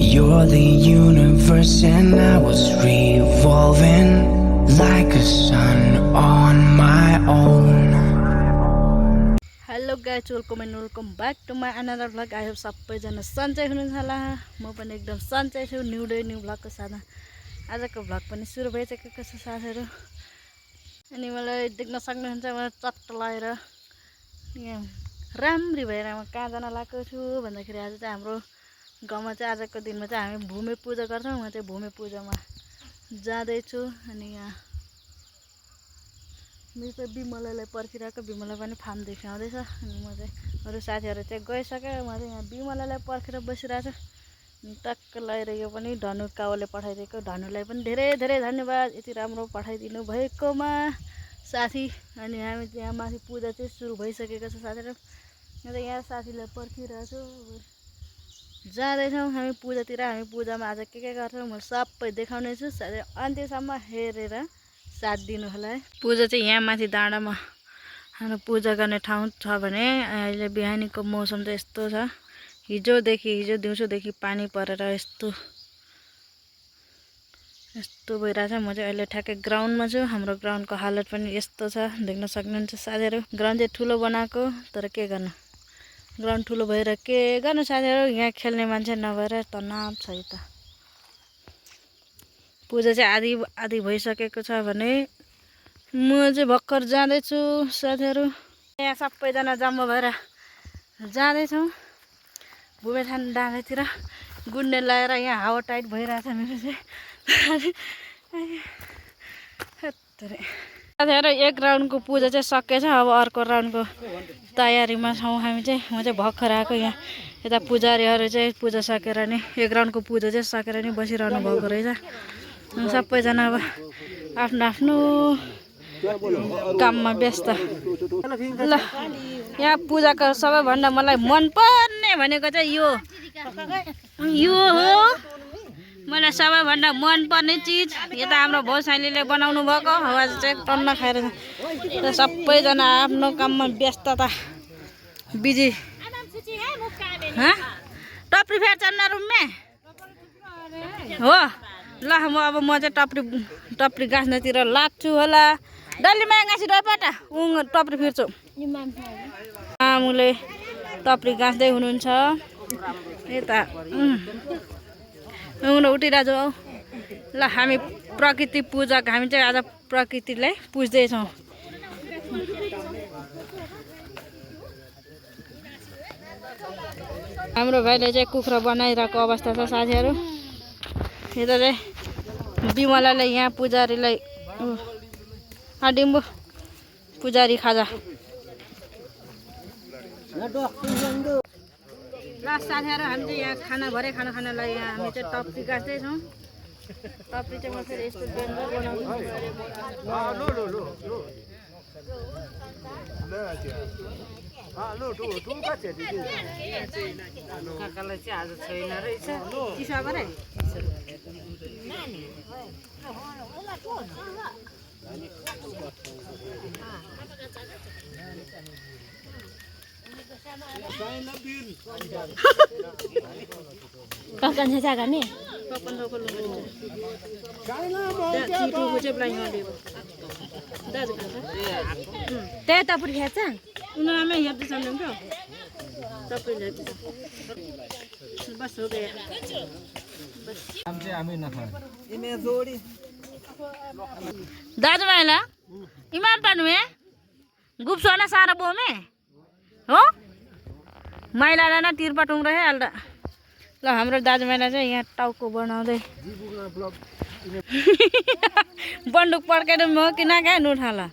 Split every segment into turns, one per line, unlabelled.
You're the universe and I was revolving like a sun on my own.
Hello guys, welcome back to my another vlog. I hope सबैजना सन्चै हुनुहुन्छ होला। म पनि एकदम सन्चै छु। न्यू डे न्यू भ्लग को साथमा आजको भ्लग पनि सुरु भइसकेको छ साथीहरु। अनि मलाई देख्न सक्नुहुन्छ म चट्ट लाएर यहाँ राम्री भएर म कहाँ जान लागेको छु भन्दाखेरि आज चाहिँ हाम्रो गाउँमा चाहिँ आजको दिनमा चाहिँ हामी भूमि पूजा गर्छौं। म चाहिँ भूमि पूजामा जाँदै छु। अनि यहाँ मेरो चाहिँ बिमलालाई पर्खिरहेको, बिमला पनि फार्म देखाउँदैछ। अनि म चाहिँ अरू साथीहरु चाहिँ गइसके, म चाहिँ यहाँ बिमलालाई पर्खेर बसिरहेको छु। टक्क लाएर यो पनि धनु कावले पठाइदिएको, धनुलाई पनि धेरै धेरै धन्यवाद यति राम्रो पठाइदिनु भएकोमा साथी। अनि हामी यहाँ माथि पूजा चाहिँ सुरु भइसकेको छ साथीहरु। म चाहिँ यहाँ साथीलाई पर्खिरहेको छु। जाँदैछौँ हामी पूजातिर। हामी पूजामा आज के गर्छौं म सबै देखाउने छु। साथै अन्त्यसम्म हेरेर साथ दिनु होला है। पूजा चाहिँ यहाँ माथि डाँडामा हाम्रो पूजा गर्ने ठाउँ छ भने अहिले बिहानीको मौसम चाहिँ यस्तो छ। हिजो दिउँसोदेखि पानी परेर यस्तो भइरहेछ। म चाहिँ अहिले ठ्याक्कै ग्राउन्डमा छु। हाम्रो ग्राउन्डको हालत पनि यस्तो छ, देख्न सक्नुहुन्छ साथीहरु। ग्राउन्ड चाहिँ ठुलो बनाएको, तर के गर्नु, ग्राउन्ड ठुलो भएर के गर्नु साथीहरु, यहाँ खेल्ने मान्छे नभएर तनाव छ। त पूजा चाहिँ आधी भइसकेको छ भने म चाहिँ भक्कर जाँदै छु साथीहरु। यहाँ सबैजना जम्मा भएर जाँदै छौं भूमेथान डाँडातिर। गुन्ने लाएर यहाँ हावा टाइट भइरहेछ मेरो चाहिँ। साथीहरु एक राउन्डको पूजा चाहिँ सकेछ। अब अर्को राउन्डको तयारीमा छौं हामी चाहिँ। म चाहिँ भर्खर आएको। यहाँ यता पुजारीहरु चाहिँ पूजा सकेर नि एक राउन्डको पूजा चाहिँ सकेर नि बसिरहनु भएको रहेछ। सबैजना अब आफ्नो आफ्नो काममा व्यस्त। ल यहाँ पूजाको सबैभन्दा मलाई मनपर्ने भनेको चाहिँ यो हो। मलाई सबैभन्दा मनपर्ने चिज यता हाम्रो भौसालीले बनाउनु भएको। आवाज चाहिँ टन्न खाएर सबैजना आफ्नो काममा व्यस्तता बिजी। टप्री फेर्छ न रुममा हो। ल म चाहिँ टप्री गाँच्नतिर लाग्छु होला। डल्लीमा गाँसी डरपटा टप्री फिर्छु। आमुले टप्री गाँच्दै हुनुहुन्छ यता उठिरहेको छु। ल हामी प्रकृति पूजक, हामी चाहिँ आज प्रकृतिलाई पुज्दैछौँ। हाम्रो भाइले चाहिँ कुखुरा बनाइरहेको अवस्था छ साथीहरु। यता चाहिँ बिमलाले यहाँ पुजारीलाई डिम्बु पुजारी खाजा। ल साथीहरु हामी चाहिँ यहाँ खाना खानालाई यहाँ हामी चाहिँ टप्री गाँच्दैछौँ। टप्री चाहिँ म फेरि यस्तो व्यञ्जन बनाउँछु। काकालाई चाहिँ आज छैन रहेछ चिसा भरे।
Kapan saja kan ni?
Kapan kau belum kerja? Dah tidur kerja belanja dia. Dah sekarang.
Teh tak pergi kerja?
Una में ये तो समझ लो तब पे जाते बस हो गया बस हमसे आमी ना खाए इमे जोड़ी दाज भाइला इमाम पानु में गुप्सोना सारा बो में हो माइलाला ना तिरपटुङ रहे अलदा। ल हाम्रो दाजुभाइला चाहिँ यहाँ टाउको बनाउँदै बन्दुक पड्केर म किन गए नुठाला।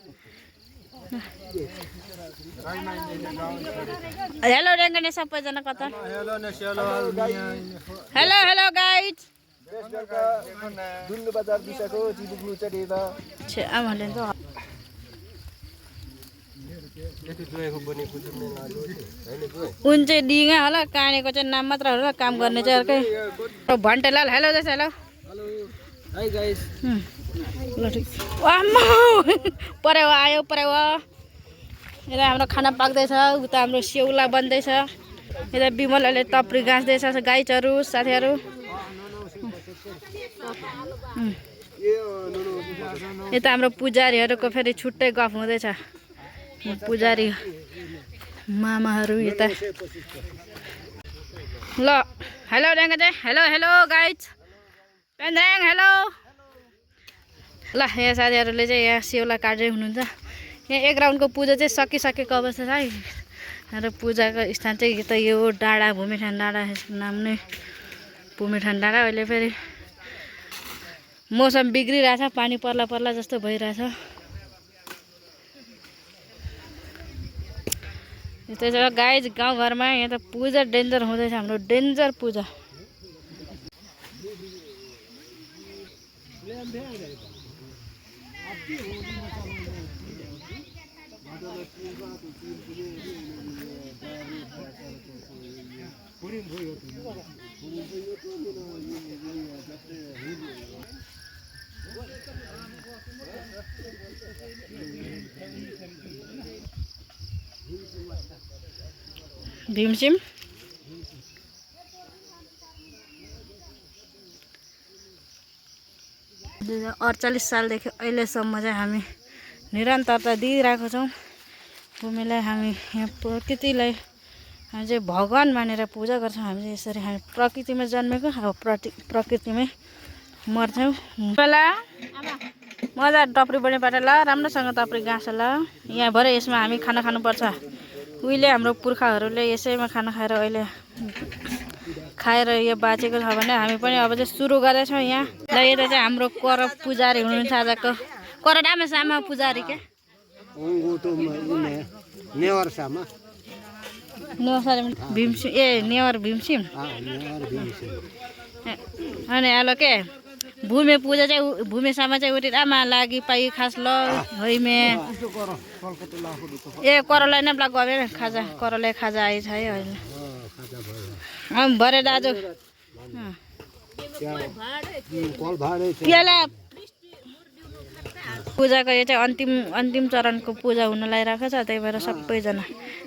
हेलो रेंगने सबैजना कता। Hello guys.
दुल्लु बजार दिशाको जिबुग्लु चढेबा
छे आमाले त उन चाहिँ डिङा होला, कानेको चाहिँ नाम मात्र होला, काम गर्ने चाहिँ अर्कै। भन्टेलाल हेलो जस हेलो
हाई गाइस।
ल ठीक आम्मा परेवा आयो परेवा। यता हाम्रो खाना पाक्दैछ, उता हाम्रो स्याउला बन्दैछ, यता बिमलाले टप्री गाँच्दैछ गाइजहरु साथीहरु। यता हाम्रो पुजारीहरूको फेरि छुट्टै गफ हुँदैछ पुजारी मामाहरू यता ल हेलो ड्याङ्गा चाहिँ हेलो हेलो गाइज पेन्ड्याङ हेलो ल यहाँ साथीहरूले चाहिँ यहाँ सेउला काट्दै हुनुहुन्छ यहाँ एक राउन्डको पूजा चाहिँ सकिसकेको अवस्था छ है र पूजाको स्थान चाहिँ यता यो डाँडा भूमिठान डाँडा यसको नाम नै भूमिठान डाँडा अहिले फेरि मौसम बिग्रिरहेछ पानी पर्ला पर्ला जस्तो भइरहेछ यस्तै छ गाइज गाउँघरमा यहाँ त पूजा डेन्जर हुँदैछ हाम्रो डेन्जर पूजा भीमसिम 2048 सालदेखि अहिलेसम्म चाहिँ हामी निरन्तरता दिइरहेको छौँ भूमिलाई हामी यहाँ प्रकृतिलाई हामी चाहिँ भगवान मानेर पूजा गर्छौँ हामी चाहिँ यसरी हामी प्रकृतिमा जन्मेको अब प्रकृतिमै मर्छौँ बेला मजा टप्री बढ्नेबाट ल राम्रोसँग टप्री गाँस ल यहाँ भरे यसमा हामी खाना खानुपर्छ उहिले हाम्रो पुर्खाहरूले यसैमा खाना खाएर अहिले खाएर यो बाँचेको छ भने हामी पनि अब चाहिँ सुरु गर्दैछौँ यहाँ ल यता चाहिँ हाम्रो कर पुजारी हुनुहुन्छ आजको कर डामेसामा पुजारी के
नेवार सामा
भीमसिम ए नेवार भीमसिम अनि आलो के भूमि पूजा चाहिँ भूमिसामा चाहिँ उठी आमा लागि पाइ खास ल हैमे ए करलाई नै ब्लक गरे खाजा करलाई खाजा आइछ है अहिले भरे दाजु पूजाको यो चाहिँ अन्तिम चरणको पूजा हुन लागिरहेको छ त्यही भएर सबैजना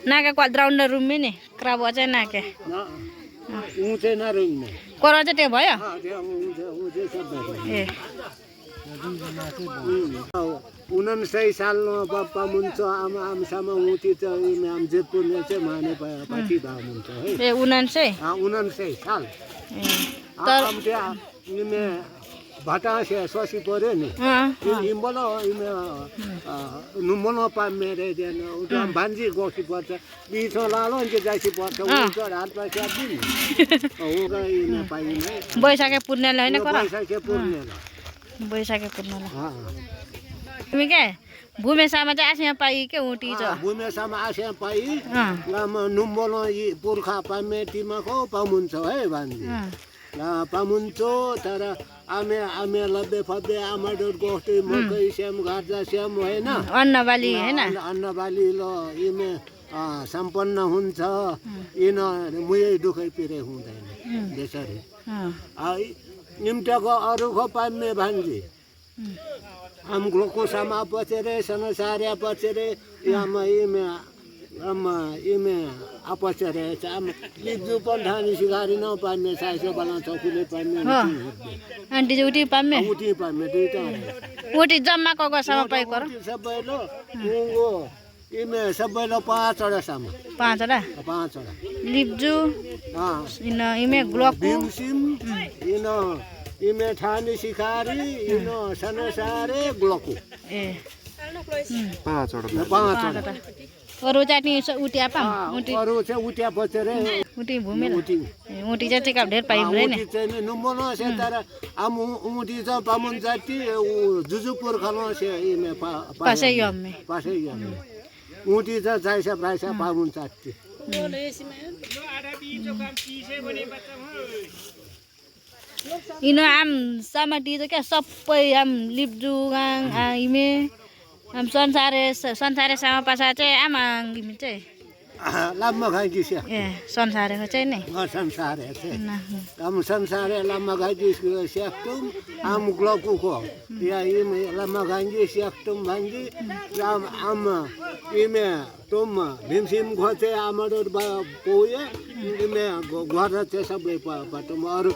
नाका क्वाड्राउन्ड रुममै नि क्राब अझै नाके कर चाहिँ त्यो भयो ए
59 सालमा बाप्पा मुन्छ आमसामा उठी त नाम जेतपुरले चाहिँ माने पछि भाव हुन्छ है
ए 99
59 साल
तर
इमे भाटा से सोसी पर्यो नि इम्बलो इमे नुमनो पा मेरे देन उडम भान्जी गोसी पर्छ बिचो लालो नि जाइसी पर्छ उजो हात पैसा दिन ओगा इमे पाइने
बैशाखे पूर्णिमाले हैन कर
बैशाखे पूर्णिमा
बैशाखे पूर्णिमाले तिमी के भूमेसामा चाहिँ आसिया पाइ के उठी छ
भूमेसामा आसिया पाइ गाम नुम्बलो पुर्खा पामेटीमा को पामुन्छ है भान्जी पामुन्चो तर आमे लब्बे फब्बे आमाडोर गोष्ठी मकै स्याम गार्जा स्याम हैन
अन्नबाली हैन
अन्नबाली ल इमे सम्पन्न हुन्छ इन मुयै दुखै पिरे हुँदैन त्यसरी निम्टको अरूको पाम्ने भान्जी आमग्लोको सामा पचेरे सनसार्या पचेरे यामा इमे अपचरे चाम लिजु पन्धानी सिगारी न पाम्ने साइसो बला चौकुले पाम्ने
आन्टी चाहिँ उठी पाम्ने
दुईटा
उठी जम्मा कगसमा पाइ कर
सबैलो उंगो इमे सबैलो 5 वटा सामा
5 वटा लिप्जु इन इमे ग्लोको
भीमसिम इन इमे ठानी सिकारी इन सनसारे ग्लोको
ए
5 वटा
अरू चाहिँ उठ्या पाम
अरू चाहिँ उठ्या बचेर
उठी भूमि उठी चाहिँ टिका धेर पाइ हुँदैन
चाहिँ नुम्बनो से तर आम उठी चाहिँ पामुन जाति जुजुपुर खानो से इमे
पासै यम्मे
उठी चाहिँ जाइसा प्राइसा पामुन जाति
इनो आम सामाटी चाहिँ क्या सबै आम लिप्जु गाङ इमे आम संसारे सामा पासा चाहिँ आमा गिमी चाहिँ
लाम्मा खाइदिस
ए संसारेको चाहिँ नि
संसारे चाहिँ आम संसारे लाम्मा खाइदिस स्याक्टुम आम ग्लोकुको या इमे लाम्मा खाइदिस स्याक्टुम भान्जी आम इमे तुम भीमसिम खोजे आमाडोर पोए इमे घर चाहिँ सबै पाटो अरू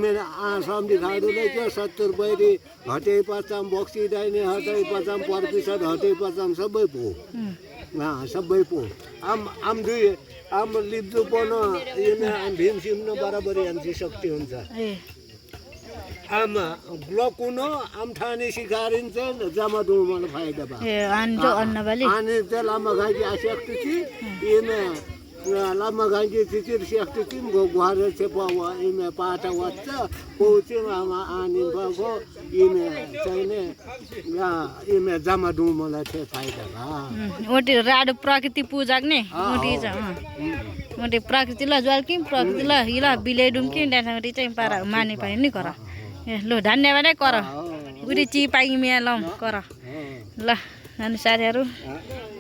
मेरो समझी खाडुले के 70 बैरी हटे पचाम बक्सी डाइने हटे पचाम परपिसद हटे पचाम सबै पो सबै पो आम दुई आम लिप्दु पन भीम सिम न बराबरी आमची शक्ति हुन्छ आम ब्लक हुन आम ठाने सिकारिन्छ जमा दु मलाई फाइदा बा अनि ते लामा गाई आशक्ति छि इमे लामा गाई चिचिर शक्ति गो गुहारे छे पावा इमे पाटा वच्च पोचे आमा आनी बगो इमे चाहिने या इमे जमा दु मलाई छे फाइदा बा
ओटी राडो प्रकृति पूजा ने ओटी छ ओटी प्रकृति ल ज्वाल कि प्रकृति ल हिला बिले डुम कि डाँडी चाहिँ पारा माने पाइ नि गर ए लो धन्यवाद है कर उडी ची पाइ मिया लम कर ल अनि साथीहरु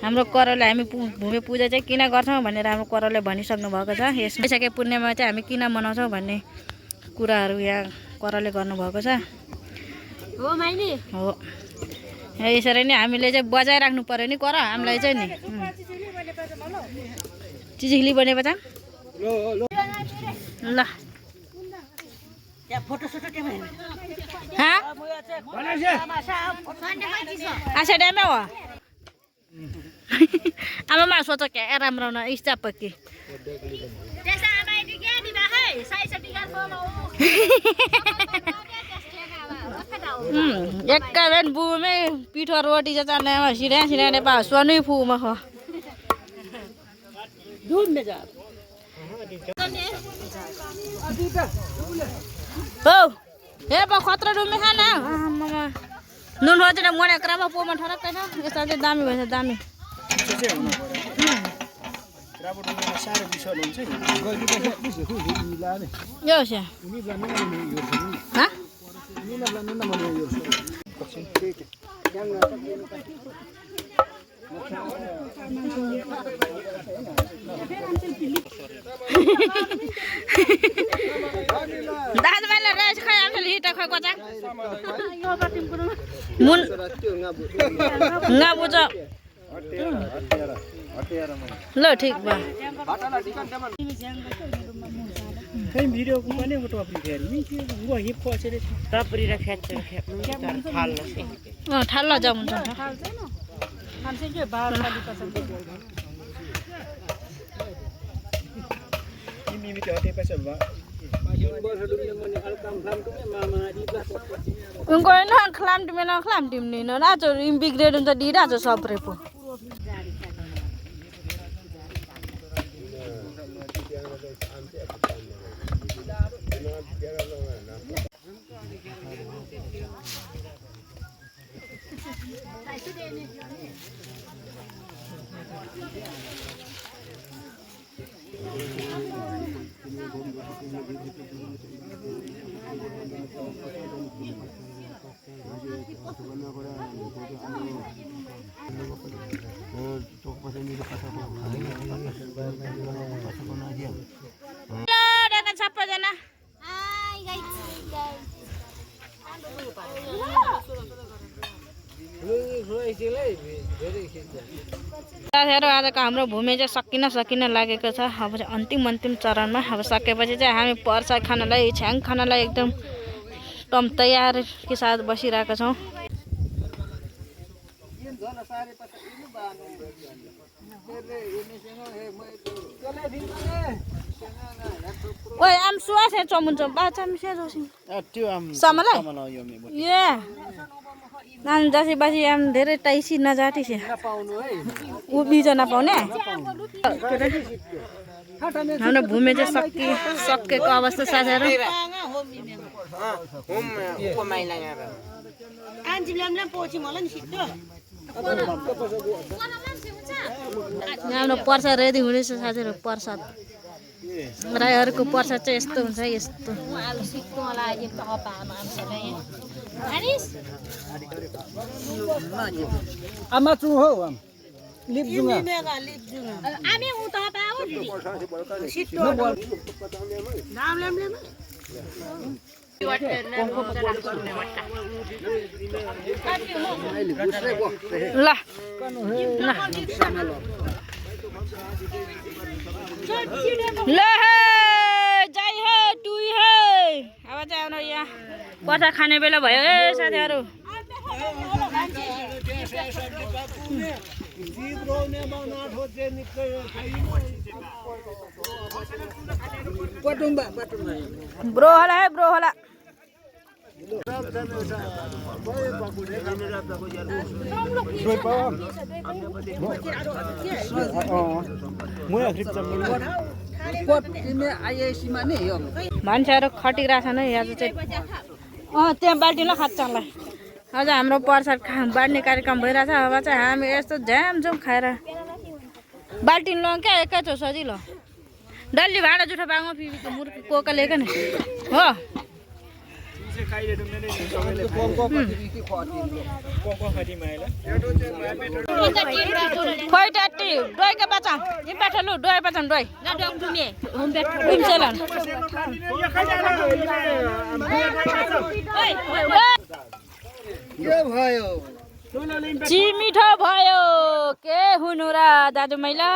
हाम्रो करले हामी भूमि पूजा चाहिँ किन गर्छौं भनेर हाम्रो करले भनिसक्नु भएको छ यसमा सके पुण्यमा चाहिँ हामी किन मनाउँछौं भन्ने कुराहरु यहाँ करले गर्नु भएको छ
हो माइली
हो यसरी नै हामीले चाहिँ बजाइ राख्नु पर्यो नि कर हामीलाई चाहिँ नि चिजिली बनेपछि ल
फोटो सुटो के भयो
हाँ अच्छा डैम है वो आमा मा सोच के राम्रो न इस्ता पक्की
त्यसै आमा नि के दिबा है साइ सटिगार बोमा
एक बेन बुमे पिठो रोटी चाहिँ चाने सिरा सिरा ने पा सोनै फुमा ख
दूध में जा
हो हे बा खतरा डुमे खाना आमा नुन हो चाहिँ मने क्रामा पोमा ठरक्कै छ यस्तो चाहिँ दामी भएछ दामी यो छ हा दाद वाला रेस खाय आमले हिटा खाय कोचा मुन ngabu छ ल ठीक बा
कहीं वीडियो को बने वो तो अपनी फेर में वो हिप को चले
तपरी र फ्याच थाल
ठाल्ल जाम हुन्छ
खान्छ के बाहर खाली पसन्द
मिमी ते हटे पैसा बा
उनको न खलाम टिम्ने न राजो इम्बिग्रेड हुन्छ दिराजो सप्रे पो सबैजना साथीहरु आजको हाम्रो भूमि चाहिँ सकिन लागेको छ अब चाहिँ अन्तिम चरणमा अब सकेपछि चाहिँ हामी प्रसाद खानलाई छ्याङ खानलाई एकदम टम तयार के साथ बसिरहेका छौं ओइ आम सुवास है चमुन चम बाचा मिसे जोसिन
त्यो आम
समला
यो मे
ये नान जसी बसी आम धेरै टाइसी नजाटी छ
पाउनु है
उ बीज नपाउने हाम्रो भूमि चाहिँ सकेको अवस्था साथीहरु
होम उपमाइला यहाँ आन्जिमले पोछि मलाई नि सिद्धो
हाम्रो प्रसाद रेडी हुनेछ साथीहरु प्रसाद राईहरुको प्रसाद चाहिँ यस्तो हुन्छ यस्तो
आलु सिक्नु होला एक त हपामा आमसले आनिस
आमा चु हो आम लिप जुङा
आमे उ त हपाओ दिदी सिट्टो नाम लेमले
ल ल हे जय हे टुई हे चाहिँ हाम्रो यहाँ पर्सा खाने बेला भयो है साथीहरू ब्रो होला है ब्रो होला मान्छेहरू खटिरहेछन् है आज चाहिँ त्यहाँ बाल्टिनलाई खाँच्चालाई अझ हाम्रो प्रसाद बाँड्ने कार्यक्रम भइरहेछ अब चाहिँ हामी यस्तो झ्यामझुम खाएर बाल्टिन लौँ क्या एकै छ सजिलो डल्ली भाँडा जुठो बाङ्गो पिपीको मुर्की कोका लिएको नि हो खोइ टाटी डोइका पाचाम यी पाठलु डोइ पाचाम डोइ चिमिठो भयो के हुनु र दाजु मैला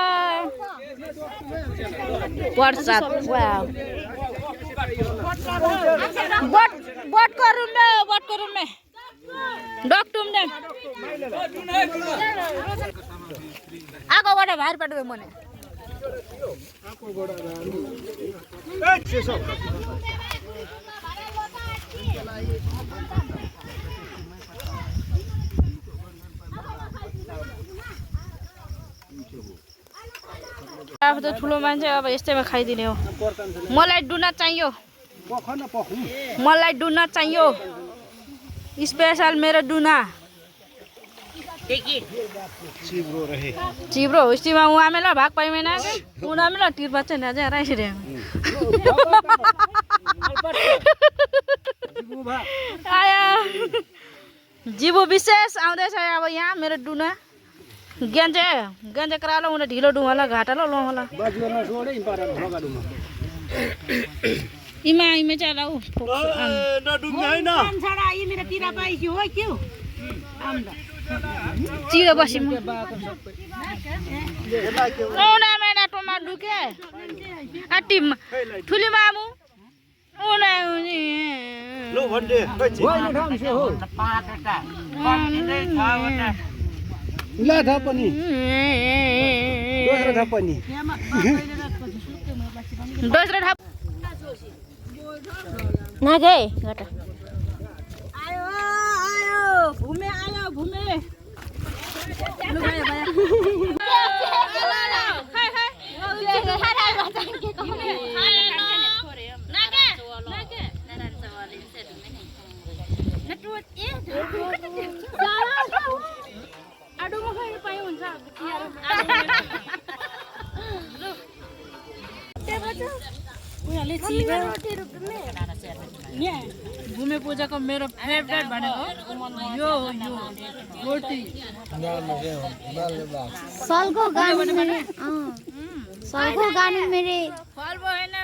प्रसाद बट करूँ में डॉक्टर में आगो बड़ा बाहर पड़े मने अब तो ठुलो मान्छे अब यस्तैमा खाइदिने हो मलाई डुनट चाहियो मलाई डुनट चाहियो स्पेशल मेरो डुना चिब्रो हुस्टीमा उहाँ मेला भाग पाइमेन उहाँ मेला तिर बच्चा न चाहिँ राइसरे आया जीवो विशेष आउँदैछ अब यहाँ मेरो डुना गेन्जे करालो उनी ढिलो डुमला घाटालो लोला इमा इमे चाहिँ लाउ चिरो बसी उना मेना टोमा डुके आटी ठुली मामु उना लो भन्डे
ला थपनी दोस्रो थपनी
दोस्रो थप नागे गटा आयो आयो घुमे लु भाइ भाइ हाय नागे आडुमा खाइ पाइ हुन्छ भूमि पूजाको मेरो फेभरेट भनेको यो हो यो रोटी
सालको गाने मेरे
फल भएन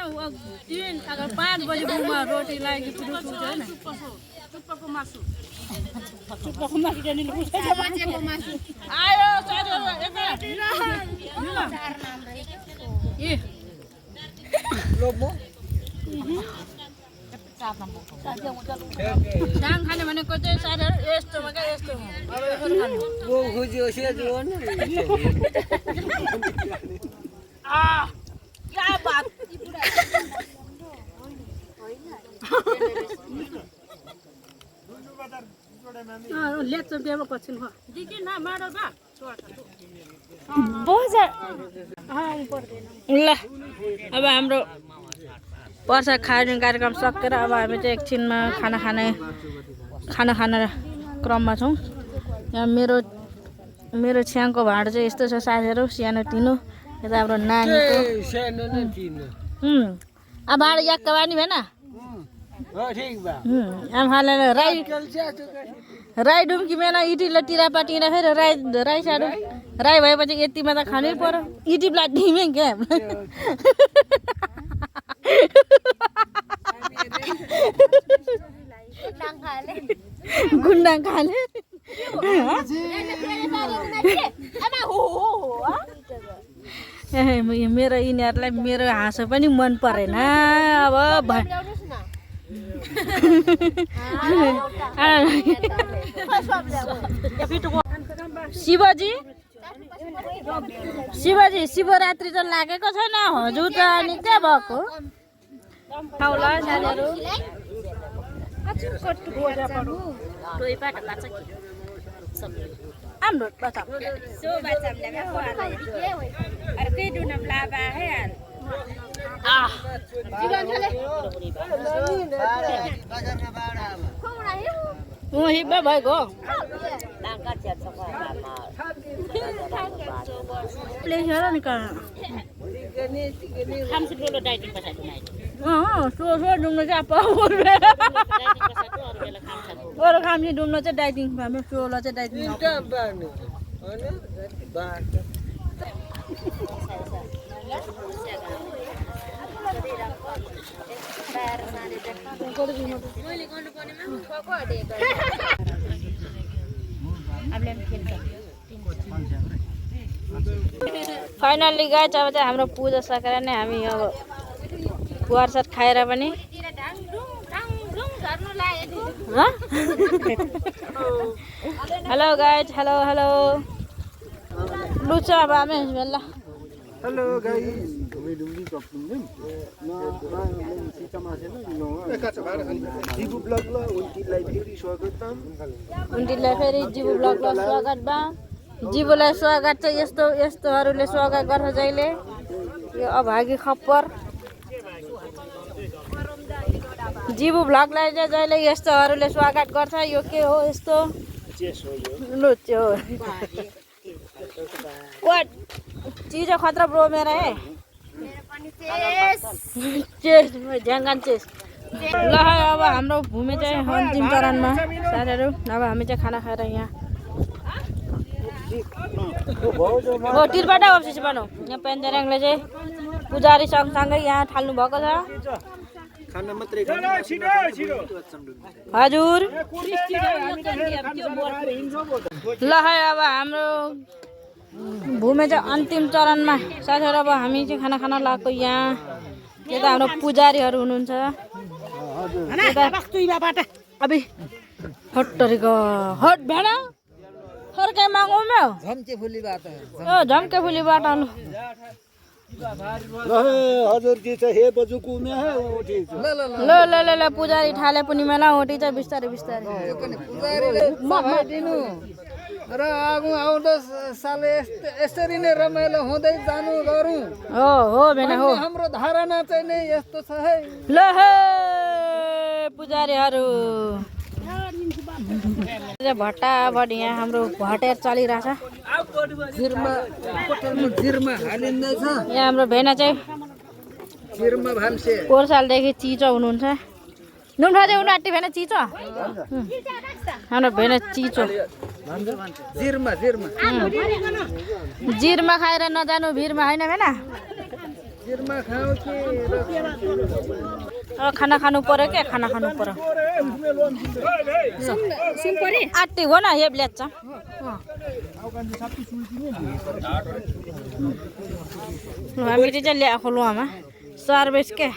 3 अगर 5 बजे बुमा रोटी लागि पुरो हुन्छ हैन सुप्पको मासु नि आयो साथीहरु ए लोबो दाङ खाने भनेको चाहिँ साथीहरु यस्तोमा के यस्तो हो अब यसरी खानु
वो खोज्यो सेजो न
आ क्या बात लेट्छ बेबो कछिन हो दिकी न माडो बा बजार ल अब हाम्रो पर्सा खाने कार्यक्रम सकेर अब हामी चाहिँ एकछिनमा खाना खाने क्रममा छौँ यहाँ मेरो छ्याङको भाँडो चाहिँ यस्तो छ साथीहरू सानो तिनो यता हाम्रो नानीको अब भाँडो याक्का बानी भएन आम हालेर राई डुम्की मेना इटिला टिरापाटी फेरि राई साडु राई भएपछि यतिमा त खानै पर्यो इटिप्ला ढिमे क्या गुन्डाङ खाले मेरो यिनीहरूलाई मेरो हाँसो पनि मन परेन अब शिवजी शिवजी शिवरात्रि त लागेको छैन हजुर त अनि के भएको खाउला साथीहरू हाम्रो हिब्बा भएको लेखेर नि डुम्नु चाहिँ अरू खाम्सी डुम्नु चाहिँ डाइटिङ हाम्रो सोह्र चाहिँ डाइटिङ फाइनल्ली गए अब चाहिँ हाम्रो पूजा सकेर नै हामी अब प्रसाद खाएर पनि हेलो गाइज हेलो हेलो लुच्छ अब हामी बेला
हेलो गाइस जीवु ब्लगमा
उन्टीलाई फेरि जीवु ब्लगमा स्वागत बा जीवुलाई स्वागत चाहिँ यस्तोहरूले स्वागत गर्छ जहिले यो अभागी खप्पर जीवु ब्लगलाई चाहिँ जहिले यस्तोहरूले स्वागत गर्छ यो के हो यस्तो लुच्यो वाट चीज खतरा ब्रो मेरा है चेस झ्याङ्गान चेस ल अब हाम्रो भूमि चाहिँ अन्तिम चरणमा साथीहरू अब हामी चाहिँ खाना खाएर यहाँ हो तिरबाट अफिस बनाऊ यहाँ पेन्जराङले चाहिँ पुजारी सँगसँगै यहाँ थाल्नु भएको छ हजुर ल अब हाम्रो भूमि चाहिँ अन्तिम चरणमा साथीहरू अब हामी चाहिँ खाना खान लगाएको यहाँ यता हाम्रो पुजारीहरू हुनुहुन्छ अबे हट्टरीको हट भेडा फर्कै मागौँ न झम्के फुलीबाट
हजुर के छ हे बजुको उमे है उठी
ल ल ल ल पुजारी ठाले पनि मेला उठी चाहिँ बिस्तारै बिस्तारै
र आगो आउँदो साल यसरी नै रमाइलो हुँदै जानु गरौँ
हो भेना हो
हाम्रो धारणा चाहिँ नै यस्तो छ है
ल हे पुजारीहरू भट्टाभट यहाँ हाम्रो भटेर चलिरहेछ
जिरमा हालिँदैछ
यहाँ हाम्रो भेना चाहिँ
जिरमा भान्से
पोहोर सालदेखि चिचो हुनुहुन्छ नुन खाँदै उनीहरू आँटी भेना चिचो हाम्रो भेना चिचो जिरमा खाएर नजानु भिरमा होइन भेना
जिरमा खाऊ कि
अब खाना खानु पर्यो क्या खाना खानु पर्यो आँटी हो न हेब ल्याच्छ हामी चाहिँ ल्या खोलुवामा सर्भिस के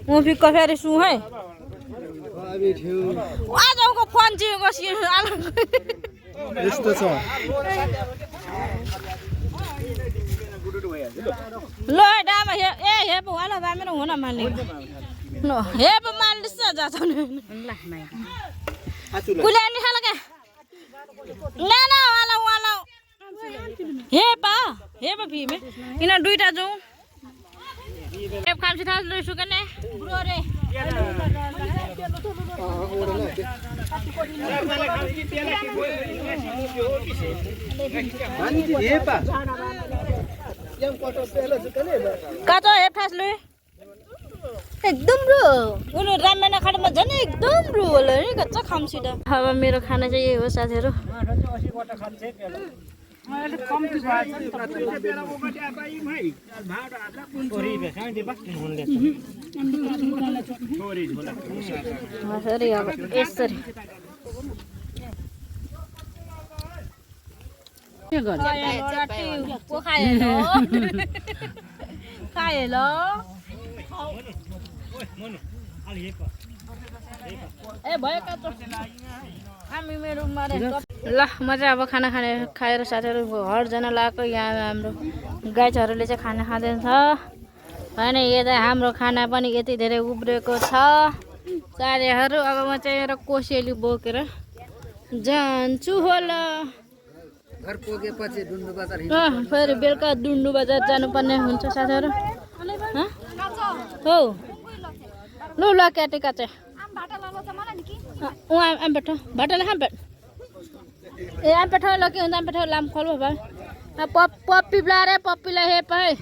मुफी कफेरी सु है आजको फोन चाहिँ
यस्तो छ
ल डामा हे ए हेप वाला बामे हुन मान्ने ल हेप मान्दिस जाछ कुल्यानी खाला के ना ना वाला वाला हेप भीमे इना दुईटा जाऊ हेप खामसी थास लु सुकने ब्रो रे काचो हेप थास लु एकदम ब्रो उनी रामेन खानामा झन् एकदम ब्रो होला नि कच्चा खामसी दा अब मेरो खाना चाहिँ यही हो साथीहरु सरी अब यसरी खाए ल ए भयो काँचो हामी मेरो मारे ल म चाहिँ अब खाना खाएर साथीहरू हरजना लगाएको यहाँ हाम्रो गाईचहरूले चाहिँ खाना खाँदैछ होइन यता हाम्रो खाना पनि यति धेरै उब्रेको छ साथीहरू अब म चाहिँ एउटा कोसेली बोकेर जान्छु होला
घर पुगेपछि डुन्डु बजार
फेरि बेलुका डुन्डु बजार जानुपर्ने हुन्छ साथीहरू हो लु ल क्याटेका चाहिँ आम बैठो भाटाले खाम बैठ ए आम बैठो ल के हुन्छ आम बैठो लाम खोल भाइ पप्पी बुला रे पप्पीलाई हे पाए